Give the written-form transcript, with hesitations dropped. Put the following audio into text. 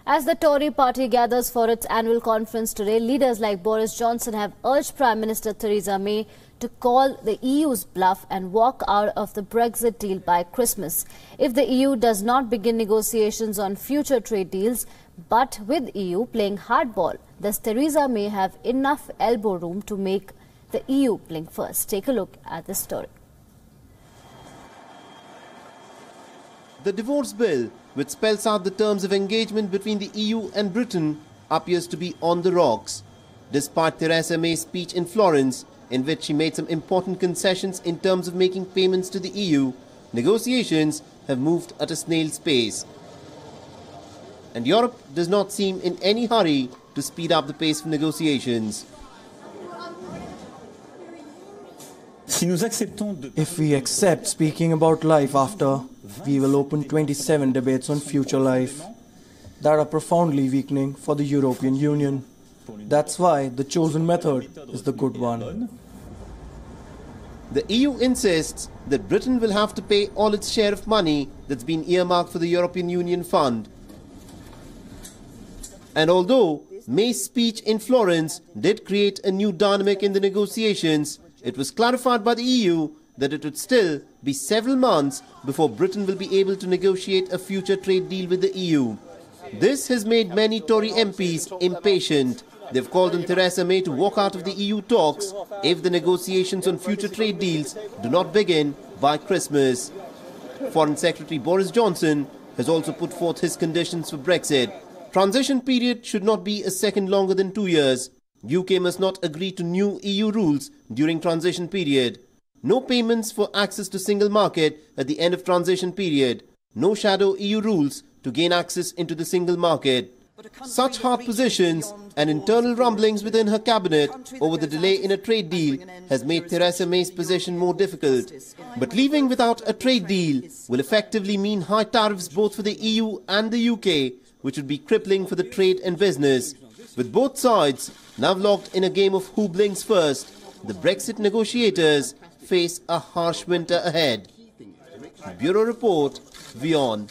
As the Tory party gathers for its annual conference today, leaders like Boris Johnson have urged Prime Minister Theresa May to call the EU's bluff and walk out of the Brexit deal by Christmas. If the EU does not begin negotiations on future trade deals, but with EU playing hardball, does Theresa May have enough elbow room to make the EU blink first? Take a look at this story. The divorce bill, which spells out the terms of engagement between the EU and Britain, appears to be on the rocks. Despite Theresa May's speech in Florence, in which she made some important concessions in terms of making payments to the EU, negotiations have moved at a snail's pace. And Europe does not seem in any hurry to speed up the pace of negotiations. If we accept speaking about life after, we will open 27 debates on future life that are profoundly weakening for the European Union. That's why the chosen method is the good one. The EU insists that Britain will have to pay all its share of money that's been earmarked for the European Union fund. And although May's speech in Florence did create a new dynamic in the negotiations, it was clarified by the EU that it would still be several months before Britain will be able to negotiate a future trade deal with the EU. This has made many Tory MPs impatient. They've called on Theresa May to walk out of the EU talks if the negotiations on future trade deals do not begin by Christmas. Foreign Secretary Boris Johnson has also put forth his conditions for Brexit. Transition period should not be a second longer than 2 years. UK must not agree to new EU rules during transition period. No payments for access to single market at the end of transition period. No shadow EU rules to gain access into the single market. Such hard positions and internal rumblings within her cabinet over the delay in a trade deal has made Theresa May's position more difficult. But leaving without a trade deal will effectively mean high tariffs both for the EU and the UK, which would be crippling for the trade and business. With both sides now locked in a game of who blinks first, the Brexit negotiators face a harsh winter ahead. Bureau Report, WION.